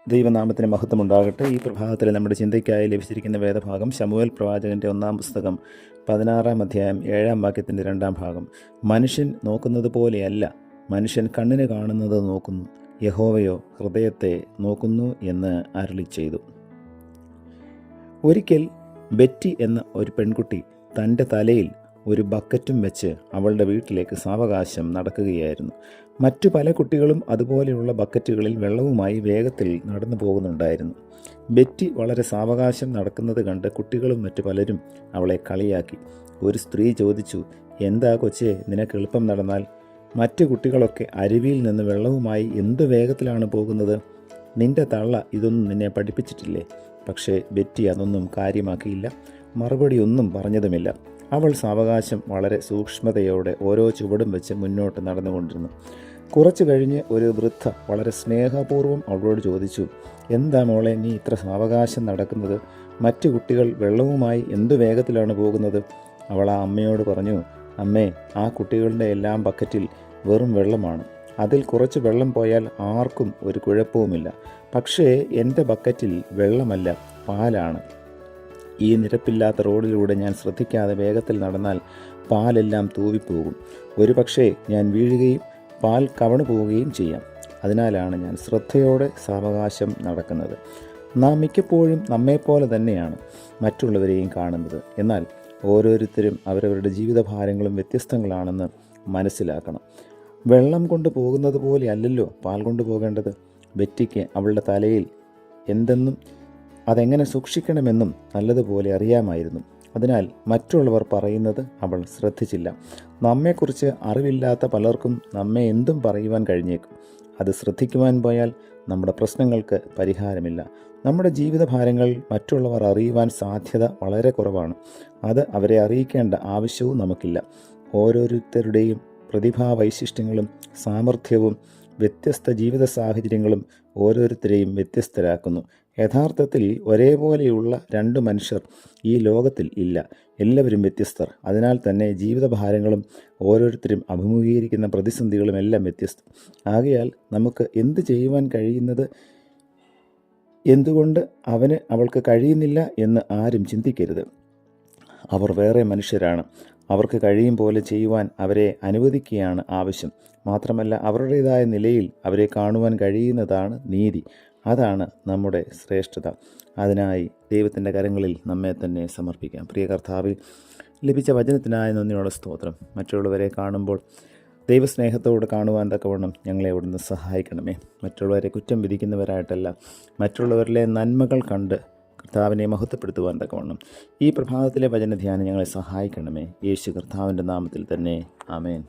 ദൈവനാമത്തിന് മഹത്വമുണ്ടാകട്ടെ. ഈ പ്രഭാതത്തിൽ നമ്മുടെ ചിന്തയ്ക്കായി ലഭിച്ചിരിക്കുന്ന വേദഭാഗം ശമൂവേൽ പ്രവാചകൻ്റെ 1-ാം പുസ്തകം 16-ാം അധ്യായം 7-ാം വാക്യത്തിൻ്റെ 2-ാം ഭാഗം. മനുഷ്യൻ നോക്കുന്നത് പോലെയല്ല, മനുഷ്യൻ കണ്ണിന് കാണുന്നത് നോക്കുന്നു, യഹോവയോ ഹൃദയത്തെ നോക്കുന്നു എന്ന് അരുളി ചെയ്തു. ഒരിക്കൽ ബെറ്റി എന്ന ഒരു പെൺകുട്ടി തൻ്റെ തലയിൽ ഒരു ബക്കറ്റും വെച്ച് അവളുടെ വീട്ടിലേക്ക് സാവകാശം നടക്കുകയായിരുന്നു. മറ്റു പല കുട്ടികളും അതുപോലെയുള്ള ബക്കറ്റുകളിൽ വെള്ളവുമായി വേഗത്തിൽ നടന്നു പോകുന്നുണ്ടായിരുന്നു. ബെറ്റി വളരെ സാവകാശം നടക്കുന്നത് കണ്ട് കുട്ടികളും മറ്റു പലരും അവളെ കളിയാക്കി. ഒരു സ്ത്രീ ചോദിച്ചു, "എന്താ കൊച്ചേ, നിനക്ക് എളുപ്പം നടന്നാൽ? മറ്റു കുട്ടികളൊക്കെ അരുവിയിൽ നിന്ന് വെള്ളവുമായി എന്തു വേഗത്തിലാണ് പോകുന്നത്? നിന്റെ തള്ള ഇതൊന്നും നിന്നെ പഠിപ്പിച്ചിട്ടില്ലേ?" പക്ഷേ ബെറ്റി അതൊന്നും കാര്യമാക്കിയില്ല, മറുപടിയൊന്നും പറഞ്ഞതുമില്ല. അവൾ സാവകാശം വളരെ സൂക്ഷ്മതയോടെ ഓരോ ചുവടും വെച്ച് മുന്നോട്ട് നടന്നുകൊണ്ടിരുന്നു. കുറച്ചു കഴിഞ്ഞ് ഒരു വൃദ്ധ വളരെ സ്നേഹപൂർവ്വം അവളോട് ചോദിച്ചു, "എന്താ മോളെ, നീ ഇത്ര സാവകാശം നടക്കുന്നത്? മറ്റു കുട്ടികൾ വെള്ളവുമായി എന്തു വേഗത്തിലാണ് പോകുന്നത്?" അവൾ ആ അമ്മയോട് പറഞ്ഞു, "അമ്മേ, ആ കുട്ടികളുടെ എല്ലാം ബക്കറ്റിൽ വെറും വെള്ളമാണ്. അതിൽ കുറച്ച് വെള്ളം പോയാൽ ആർക്കും ഒരു കുഴപ്പവുമില്ല. പക്ഷേ എൻ്റെ ബക്കറ്റിൽ വെള്ളമല്ല, പാലാണ്. ഈ നിരപ്പില്ലാത്ത റോഡിലൂടെ ഞാൻ ശ്രദ്ധിക്കാതെ വേഗത്തിൽ നടന്നാൽ പാലെല്ലാം തൂവിപ്പോകും. ഒരു പക്ഷേ ഞാൻ വീഴുകയും പാൽ കവണു പോവുകയും ചെയ്യാം. അതിനാലാണ് ഞാൻ ശ്രദ്ധയോടെ സാവകാശം നടക്കുന്നത്." നാം മിക്കപ്പോഴും നമ്മെപ്പോലെ തന്നെയാണ് മറ്റുള്ളവരെയും കാണുന്നത്. എന്നാൽ ഓരോരുത്തരും അവരവരുടെ ജീവിതഭാരങ്ങളും വ്യത്യസ്തങ്ങളാണെന്ന് മനസ്സിലാക്കണം. വെള്ളം കൊണ്ട് പോകുന്നത് പോലെ അല്ലല്ലോ പാൽ കൊണ്ടു പോകേണ്ടത്. ബെറ്റിക്ക് അവളുടെ തലയിൽ എന്തെന്നും അതെങ്ങനെ സൂക്ഷിക്കണമെന്നും നല്ലതുപോലെ അറിയാമായിരുന്നു. അതിനാൽ മറ്റുള്ളവർ പറയുന്നത് അവൾ ശ്രദ്ധിച്ചില്ല. നമ്മെക്കുറിച്ച് അറിവില്ലാത്ത പലർക്കും നമ്മെ എന്തും പറയുവാൻ കഴിഞ്ഞേക്കും. അത് ശ്രദ്ധിക്കുവാൻ പോയാൽ നമ്മുടെ പ്രശ്നങ്ങൾക്ക് പരിഹാരമില്ല. നമ്മുടെ ജീവിതഭാരങ്ങൾ മറ്റുള്ളവർ അറിയുവാൻ സാധ്യത വളരെ കുറവാണ്. അത് അവരെ അറിയിക്കേണ്ട ആവശ്യവും നമുക്കില്ല. ഓരോരുത്തരുടെയും പ്രതിഭാവൈശിഷ്ട്യങ്ങളും സാമർഥ്യവും വ്യത്യസ്ത ജീവിത സാഹചര്യങ്ങളും ഓരോരുത്തരെയും വ്യത്യസ്തരാക്കുന്നു. യഥാർത്ഥത്തിൽ ഒരേപോലെയുള്ള രണ്ട് മനുഷ്യർ ഈ ലോകത്തിൽ ഇല്ല. എല്ലാവരും വ്യത്യസ്തർ. അതിനാൽ തന്നെ ജീവിതഭാരങ്ങളും ഓരോരുത്തരും അഭിമുഖീകരിക്കുന്ന പ്രതിസന്ധികളും എല്ലാം വ്യത്യസ്തം. ആകയാൽ നമുക്ക് എന്ത് ചെയ്യുവാൻ കഴിയുന്നത്, എന്തുകൊണ്ട് അവൾക്ക് കഴിയുന്നില്ല എന്ന് ആരും ചിന്തിക്കരുത്. അവർ വേറെ മനുഷ്യരാണ്. അവർക്ക് കഴിയും പോലെ ചെയ്യുവാൻ അവരെ അനുവദിക്കുകയാണ് ആവശ്യം. മാത്രമല്ല, അവരുടേതായ നിലയിൽ അവരെ കാണുവാൻ കഴിയുന്നതാണ് നീതി. അതാണ് നമ്മുടെ ശ്രേഷ്ഠത. അതിനായി ദൈവത്തിൻ്റെ കരങ്ങളിൽ നമ്മെ തന്നെ സമർപ്പിക്കാം. പ്രിയ കർത്താവേ, ലഭിച്ച വചനത്തിനായ നന്ദിയോടെ സ്തോത്രം. മറ്റുള്ളവരെ കാണുമ്പോൾ ദൈവസ്നേഹത്തോട് കാണുവാൻ തക്കവണ്ണം ഞങ്ങളെ അവിടുന്ന് സഹായിക്കണമേ. മറ്റുള്ളവരെ കുറ്റം വിധിക്കുന്നവരായിട്ടല്ല, മറ്റുള്ളവരിലെ നന്മകൾ കണ്ട് കർത്താവിനെ മഹത്വപ്പെടുത്തുവാൻ തക്കവണ്ണം ഈ പ്രഭാതത്തിലെ വചനധ്യാനം ഞങ്ങളെ സഹായിക്കണമേ. യേശു കർത്താവിൻ്റെ നാമത്തിൽ തന്നെ, ആമേൻ.